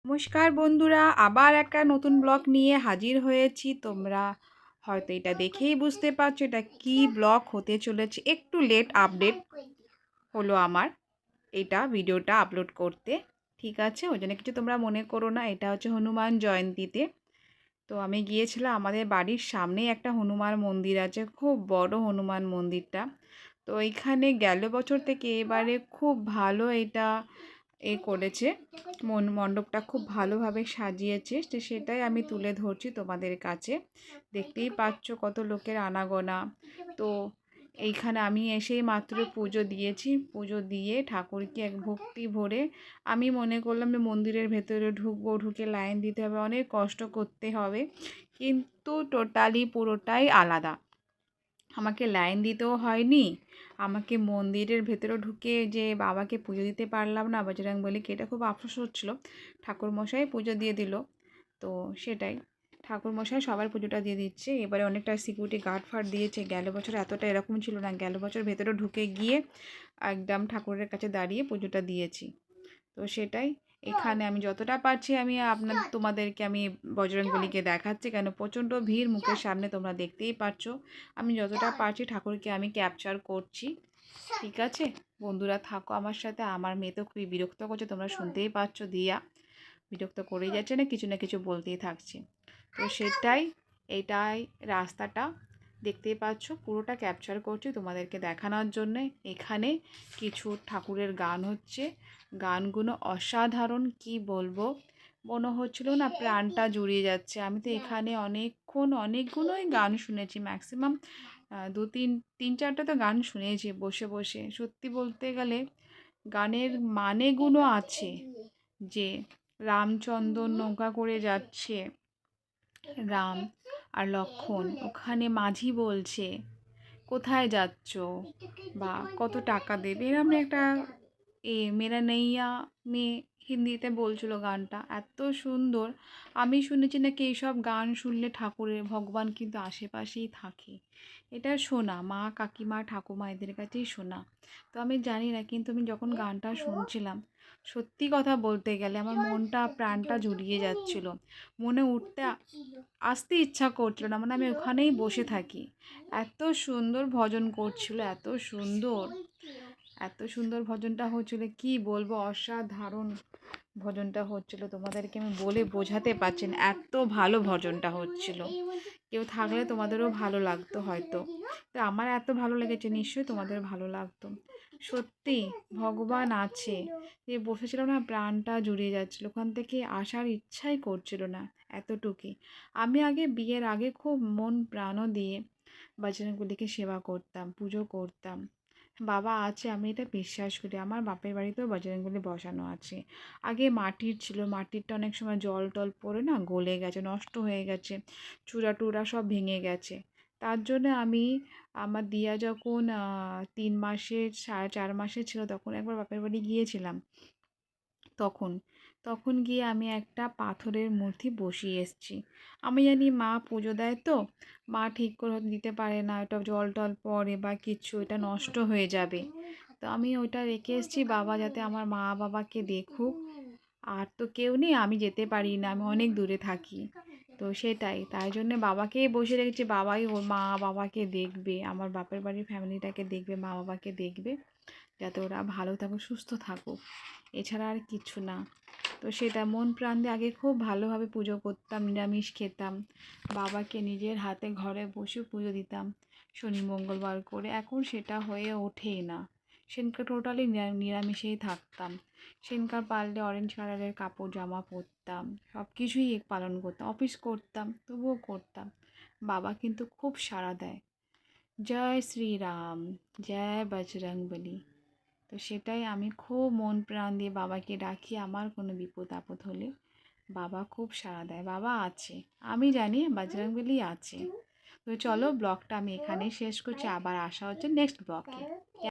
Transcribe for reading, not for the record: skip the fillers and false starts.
নমস্কার বন্ধুরা, আবার একটা নতুন ব্লগ নিয়ে হাজির হয়েছি। তোমরা হয়তো এটা দেখেই বুঝতে পারছো এটা কি ব্লগ হতে চলেছে। একটু লেট আপডেট হলো আমার এটা ভিডিওটা আপলোড করতে, ঠিক আছে? ওই জন্য কিছু তোমরা মনে করো না। এটা হচ্ছে হনুমান জয়ন্তীতে। তো আমি গিয়েছিলাম, আমাদের বাড়ির সামনেই একটা হনুমান মন্দির আছে, খুব বড় হনুমান মন্দিরটা। তো এইখানে গেল বছর থেকে এবারে খুব ভালো এটা করেছে, মণ্ডপটা খুব ভালোভাবে সাজিয়েছে। তো সেটাই আমি তুলে ধরছি তোমাদের কাছে। দেখতেই পাচ্ছ কত লোকের আনাগোনা। তো এইখানে আমি এসেই মাত্র পুজো দিয়েছি। পুজো দিয়ে ঠাকুরকে এক ভক্তি ভরে আমি মনে করলাম যে মন্দিরের ভেতরে ঢুকবো, ঢুকে লাইন দিতে হবে, অনেক কষ্ট করতে হবে, কিন্তু টোটালি পুরোটাই আলাদা। আমাকে লাইন দিতেও হয়নি, আমাকে মন্দিরের ভেতরে ঢুকে যে বাবাকে পুজো দিতে পারলাম না বজরংবলীকে, এটা খুব আফসোস হচ্ছিলো। ঠাকুরমশাই পুজো দিয়ে দিল। তো সেটাই, ঠাকুরমশাই সবার পুজোটা দিয়ে দিচ্ছে। এবারে অনেকটা সিকিউরিটি গার্ড ফার্ড দিয়েছে। গেল বছর এতটা এরকম ছিল না, গেল বছর ভেতরে ঢুকে গিয়ে একদম ঠাকুরের কাছে দাঁড়িয়ে পুজোটা দিয়েছি। তো সেটাই, এখানে আমি যতটা পারছি আমি তোমাদেরকে আমি বজরংবলীকে দেখাচ্ছি, কেন প্রচণ্ড ভিড় মুখের সামনে, তোমরা দেখতেই পাচ্ছ। আমি যতটা পারছি ঠাকুরকে আমি ক্যাপচার করছি, ঠিক আছে? বন্ধুরা থাকো আমার সাথে। আমার মেয়ে তো খুবই বিরক্ত করছে, তোমরা শুনতেই পাচ্ছ, দিয়া বিরক্ত করেই যাচ্ছে, না কিছু বলতেই থাকছে। তো সেটাই, এটাই রাস্তাটা দেখতেই পাচ্ছ, পুরোটা ক্যাপচার করছি তোমাদেরকে দেখানোর জন্যে। এখানে কিছু ঠাকুরের গান হচ্ছে, গানগুলো অসাধারণ, কি বলবো, মনে হচ্ছিল না প্রাণটা জুড়িয়ে যাচ্ছে। আমি তো এখানে অনেকগুলোই গান শুনেছি, ম্যাক্সিমাম তিন চারটা তো গান শুনেছি বসে বসে। সত্যি বলতে গেলে গানের মানেগুলো আছে, যে রামচন্দ্র নৌকা করে যাচ্ছে, রাম আর লক্ষ্মণ, ওখানে মাঝি বলছে কোথায় যাচ্ছ বা কত টাকা দেবে, এরকম একটা মেরা নৈয়া মেয়ে হিন্দিতে বলছিল গানটা, এত সুন্দর। আমি শুনেছি নাকি এইসব গান শুনলে ঠাকুরের ভগবান কিন্তু আশেপাশেই থাকে। এটা শোনা মা কাকিমা ঠাকুমা এদের কাছেই শোনা। তো আমি জানি না, কিন্তু আমি যখন গানটা শুনছিলাম, সত্যি কথা বলতে গেলে আমার মনটা প্রাণটা জুড়িয়ে যাচ্ছিল। মনে উঠতে আসতে ইচ্ছা করছিল না, মানে আমি ওখানেই বসে থাকি। এত সুন্দর ভজন করছিল, এত সুন্দর ভজনটা হচ্ছিল, কি বলবো, অসাধারণ ভজনটা হচ্ছিল। তোমাদেরকে আমি বলে বোঝাতে পারছি না, এত ভালো ভজনটা হচ্ছিল। কেউ থাকলে তোমাদেরও ভালো লাগতো হয়তো। তো আমার এত ভালো লেগেছে, নিশ্চয়ই তোমাদের ভালো লাগতো। সত্যি ভগবান আছে, যে বসেছিল না, প্রাণটা জুড়িয়ে যাচ্ছিল, ওখান থেকে আসার ইচ্ছাই করছিল না, এতটুকুই। আমি বিয়ের আগে খুব মন প্রাণও দিয়ে বজরংবলীকে সেবা করতাম, পুজো করতাম। বাবা আছে, আমি এটা বিশ্বাস করি। আমার বাপের বাড়িতেও বজরংবলী বসানো আছে। আগে মাটির ছিল, মাটিরটা অনেক সময় জল টল পড়ে না গলে গেছে, নষ্ট হয়ে গেছে, চূড়া টুড়া সব ভেঙে গেছে। তার জন্য আমি, আমার দিয়া যখন 3 মাসের 4.5 মাসের ছিল, তখন একবার বাপের বাড়ি গিয়েছিলাম। তখন তখন গিয়ে আমি একটা পাথরের মূর্তি বসিয়ে এসেছি। আমি জানি মা পুজো দেয়, তো মা ঠিক করে হয়তো দিতে পারে না, ওটা জল টল পড়ে বা কিছু, এটা নষ্ট হয়ে যাবে। তো আমি ওইটা রেখে এসেছি, বাবা যাতে আমার মা বাবাকে দেখুক। আর তো কেউ নেই, আমি যেতে পারি না, আমি অনেক দূরে থাকি। তো সেটাই, তাই জন্যে বাবাকেই বসে রেখেছি, বাবাই ওর মা বাবাকে দেখবে, আমার বাপের বাড়ির ফ্যামিলিটাকে দেখবে, মা বাবাকে দেখবে, যাতে ওরা ভালো থাকুক, সুস্থ থাকুক, এছাড়া আর কিছু না। তো সেটা মন প্রাণ দিয়ে আগে খুব ভালোভাবে পুজো করতাম, নিরামিষ খেতাম, বাবাকে নিজের হাতে ঘরে বসে পুজো দিতাম শনি মঙ্গলবার করে। এখন সেটা হয়ে ওঠেই না, সেদিনকার টোটালি নিরামিষেই থাকতাম। সেদিনকার পারলে অরেঞ্জ কালারের কাপড় জামা পরতাম, সব কিছুই পালন করতাম, অফিস করতাম, তবুও করতাম। বাবা কিন্তু খুব সাড়া দেয়। জয় শ্রীরাম, জয় বজরংবলী। তো সেটাই, আমি খুব মন প্রাণ দিয়ে বাবাকে ডাকি, আমার কোনো বিপদ আপদ হলে বাবা খুব সাড়া দেয়, বাবা আছে, আমি জানি বজরংবলী আছে। তো চলো, ব্লগটা আমি এখানেই শেষ করছি, আবার আসা হচ্ছে নেক্সট ব্লগে।